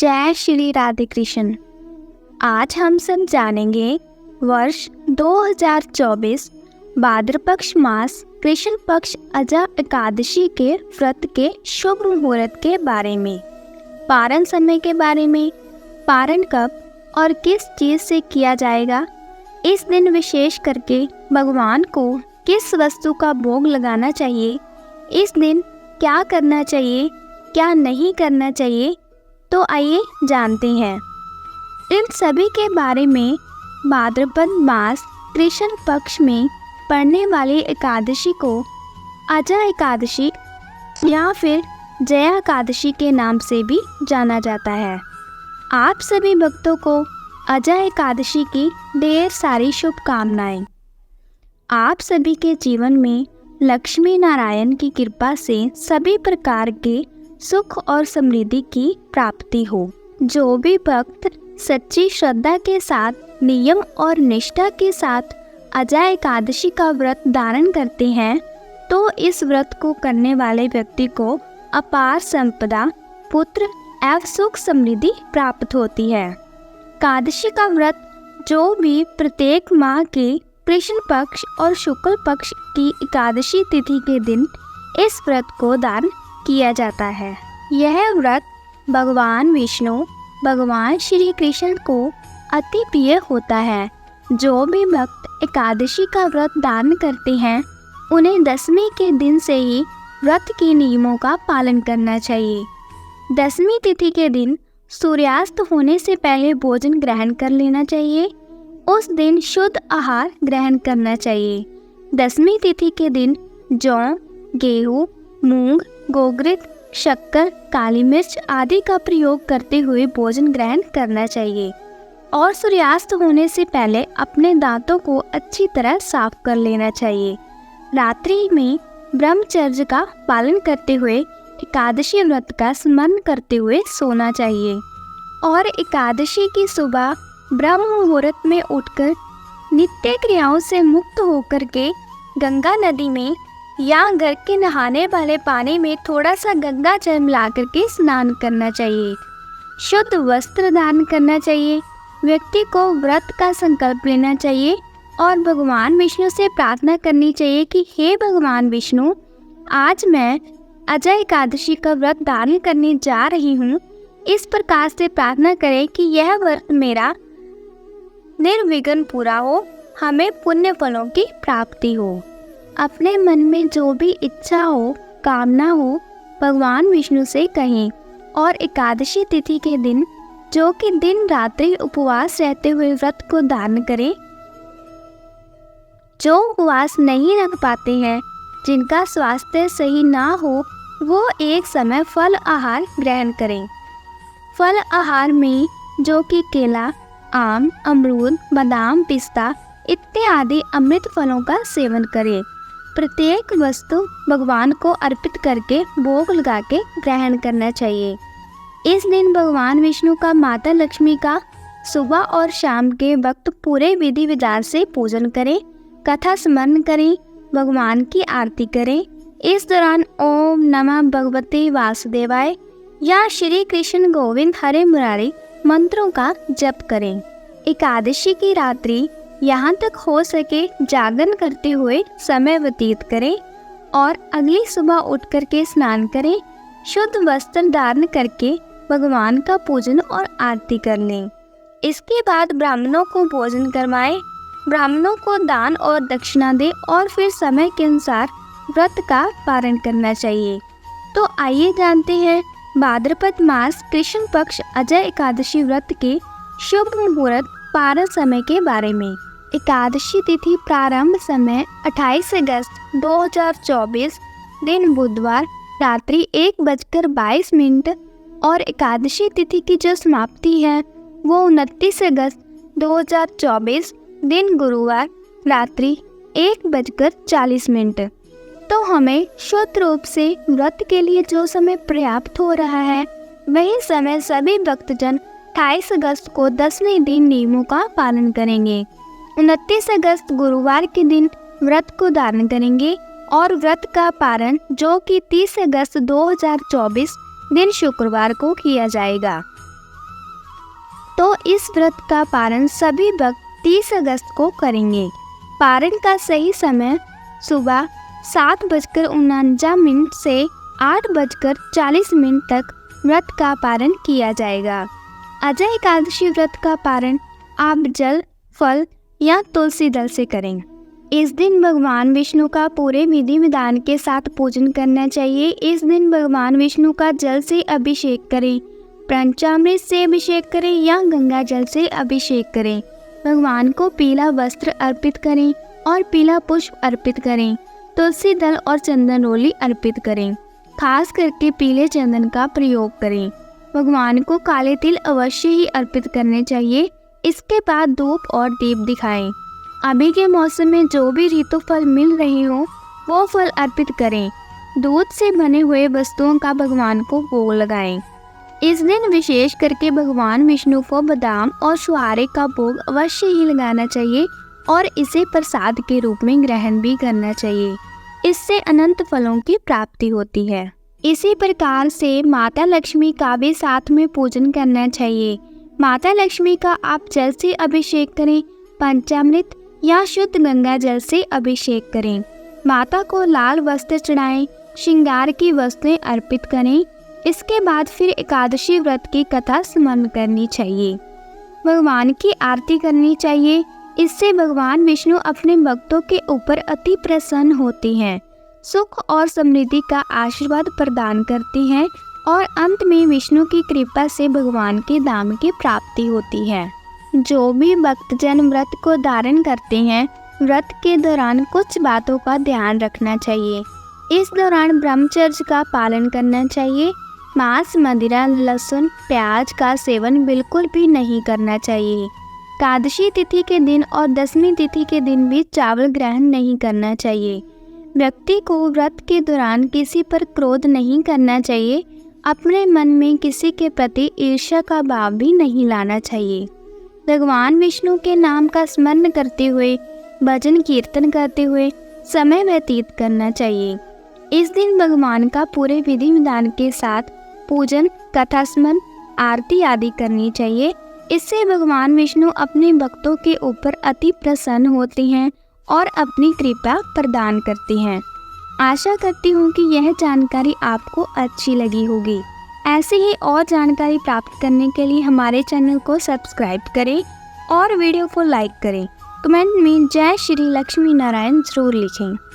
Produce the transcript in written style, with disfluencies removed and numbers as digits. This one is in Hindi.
जय श्री राधे कृष्ण। आज हम सब जानेंगे वर्ष 2024 भाद्रपक्ष मास कृष्ण पक्ष अजा एकादशी के व्रत के शुभ मुहूर्त के बारे में, पारण समय के बारे में, पारण कब और किस चीज़ से किया जाएगा, इस दिन विशेष करके भगवान को किस वस्तु का भोग लगाना चाहिए, इस दिन क्या करना चाहिए क्या नहीं करना चाहिए, तो आइए जानते हैं इन सभी के बारे में। भाद्रपद मास कृष्ण पक्ष में पड़ने वाली एकादशी को अजा एकादशी या फिर जया एकादशी के नाम से भी जाना जाता है। आप सभी भक्तों को अजा एकादशी की ढेर सारी शुभकामनाएं। आप सभी के जीवन में लक्ष्मी नारायण की कृपा से सभी प्रकार के सुख और समृद्धि की प्राप्ति हो। जो भी भक्त सच्ची श्रद्धा के साथ नियम और निष्ठा के साथ अजा एकादशी का व्रत धारण करते हैं तो इस व्रत को करने वाले व्यक्ति को अपार संपदा, पुत्र एवं सुख समृद्धि प्राप्त होती है। एकादशी का व्रत जो भी प्रत्येक माह के कृष्ण पक्ष और शुक्ल पक्ष की एकादशी तिथि के दिन इस व्रत को धारण किया जाता है। यह व्रत भगवान विष्णु, भगवान श्री कृष्ण को अति प्रिय होता है। जो भी भक्त एकादशी का व्रत धारण करते हैं उन्हें दशमी के दिन से ही व्रत के नियमों का पालन करना चाहिए। दशमी तिथि के दिन सूर्यास्त होने से पहले भोजन ग्रहण कर लेना चाहिए। उस दिन शुद्ध आहार ग्रहण करना चाहिए। दशमी तिथि के दिन जौ, गेहूँ, मूंग, गोगृत, शक्कर, काली मिर्च आदि का प्रयोग करते हुए भोजन ग्रहण करना चाहिए और सूर्यास्त होने से पहले अपने दांतों को अच्छी तरह साफ कर लेना चाहिए। रात्रि में ब्रह्मचर्य का पालन करते हुए एकादशी व्रत का स्मरण करते हुए सोना चाहिए और एकादशी की सुबह ब्रह्म मुहूर्त में उठकर नित्य क्रियाओं से मुक्त होकर के गंगा नदी में या घर के नहाने वाले पानी में थोड़ा सा गंगा जल मिला करके स्नान करना चाहिए। शुद्ध वस्त्र धारण करना चाहिए। व्यक्ति को व्रत का संकल्प लेना चाहिए और भगवान विष्णु से प्रार्थना करनी चाहिए कि हे भगवान विष्णु, आज मैं अजा एकादशी का व्रत धारण करने जा रही हूँ। इस प्रकार से प्रार्थना करें कि यह व्रत मेरा निर्विघ्न पूरा हो, हमें पुण्य फलों की प्राप्ति हो। अपने मन में जो भी इच्छा हो, कामना हो, भगवान विष्णु से कहें और एकादशी तिथि के दिन जो कि दिन रात्रि उपवास रहते हुए व्रत को धारण करें। जो उपवास नहीं रख पाते हैं, जिनका स्वास्थ्य सही ना हो, वो एक समय फल आहार ग्रहण करें। फल आहार में जो कि केला, आम, अमरूद, बादाम, पिस्ता इत्यादि अमृत फलों का सेवन करें। प्रत्येक वस्तु भगवान को अर्पित करके भोग लगा के ग्रहण करना चाहिए। इस दिन भगवान विष्णु का माता लक्ष्मी का सुबह और शाम के वक्त पूरे विधि विधान से पूजन करें, कथा स्मरण करें, भगवान की आरती करें। इस दौरान ओम नमः भगवते वासुदेवाय या श्री कृष्ण गोविंद हरे मुरारी मंत्रों का जप करें। एकादशी की रात्रि यहाँ तक हो सके जागरण करते हुए समय व्यतीत करें और अगली सुबह उठ करके स्नान करें। शुद्ध वस्त्र धारण करके भगवान का पूजन और आरती कर लें। इसके बाद ब्राह्मणों को भोजन करवाएं, ब्राह्मणों को दान और दक्षिणा दें और फिर समय के अनुसार व्रत का पारण करना चाहिए। तो आइए जानते हैं भाद्रपद मास कृष्ण पक्ष अजा एकादशी व्रत के शुभ मुहूर्त पारण समय के बारे में। एकादशी तिथि प्रारंभ समय 28 अगस्त 2024 दिन बुधवार रात्रि 1:22 और एकादशी तिथि की जो समाप्ति है वो 29 अगस्त 2024 दिन गुरुवार रात्रि 1:40। तो हमें शुद्ध रूप से व्रत के लिए जो समय पर्याप्त हो रहा है वही समय सभी भक्तजन 28 अगस्त को 10वें दिन नियमों का पालन करेंगे। 29 अगस्त गुरुवार के दिन व्रत को धारण करेंगे और व्रत का पारण जो कि 30 अगस्त 2024 दिन शुक्रवार को किया जाएगा। तो इस व्रत का पारण सभी भक्त 30 अगस्त को करेंगे। पारण का सही समय सुबह 7:49 से 8:40 तक व्रत का पारण किया जाएगा। अजय एकादशी व्रत का पारण आप जल, फल या तुलसी दल से करें। इस दिन भगवान विष्णु का पूरे विधि विधान के साथ पूजन करना चाहिए। इस दिन भगवान विष्णु का जल से अभिषेक करें, पंचामृत से अभिषेक करें या गंगा जल से अभिषेक करें। भगवान को पीला वस्त्र अर्पित करें और पीला पुष्प अर्पित करें। तुलसी दल और चंदन रोली अर्पित करें। खास करके पीले चंदन का प्रयोग करें। भगवान को काले तिल अवश्य ही अर्पित करने चाहिए। इसके बाद धूप और दीप दिखाएं। अभी के मौसम में जो भी ऋतु फल मिल रहे हो वो फल अर्पित करें। दूध से बने हुए वस्तुओं का भगवान को भोग लगाएं। इस दिन विशेष करके भगवान विष्णु को बादाम और छुहारे का भोग अवश्य ही लगाना चाहिए और इसे प्रसाद के रूप में ग्रहण भी करना चाहिए। इससे अनंत फलों की प्राप्ति होती है। इसी प्रकार से माता लक्ष्मी का भी साथ में पूजन करना चाहिए। माता लक्ष्मी का आप जल से अभिषेक करें, पंचामृत या शुद्ध गंगा जल से अभिषेक करें। माता को लाल वस्त्र चढ़ाएं, श्रृंगार की वस्तुएं अर्पित करें। इसके बाद फिर एकादशी व्रत की कथा स्मरण करनी चाहिए। भगवान की आरती करनी चाहिए। इससे भगवान विष्णु अपने भक्तों के ऊपर अति प्रसन्न होते हैं, सुख और समृद्धि का आशीर्वाद प्रदान करती हैं और अंत में विष्णु की कृपा से भगवान के धाम की प्राप्ति होती है। जो भी भक्तजन व्रत को धारण करते हैं, व्रत के दौरान कुछ बातों का ध्यान रखना चाहिए। इस दौरान ब्रह्मचर्य का पालन करना चाहिए। मांस, मदिरा, लहसुन, प्याज का सेवन बिल्कुल भी नहीं करना चाहिए। एकादशी तिथि के दिन और दशमी तिथि के दिन भी चावल ग्रहण नहीं करना चाहिए। व्यक्ति को व्रत के दौरान किसी पर क्रोध नहीं करना चाहिए। अपने मन में किसी के प्रति ईर्ष्या का भाव भी नहीं लाना चाहिए। भगवान विष्णु के नाम का स्मरण करते हुए, भजन कीर्तन करते हुए समय व्यतीत करना चाहिए। इस दिन भगवान का पूरे विधि विधान के साथ पूजन, कथा स्मरण, आरती आदि करनी चाहिए। इससे भगवान विष्णु अपने भक्तों के ऊपर अति प्रसन्न होते हैं और अपनी कृपा प्रदान करते हैं। आशा करती हूँ कि यह जानकारी आपको अच्छी लगी होगी। ऐसे ही और जानकारी प्राप्त करने के लिए हमारे चैनल को सब्सक्राइब करें और वीडियो को लाइक करें। कमेंट में जय श्री लक्ष्मी नारायण जरूर लिखें।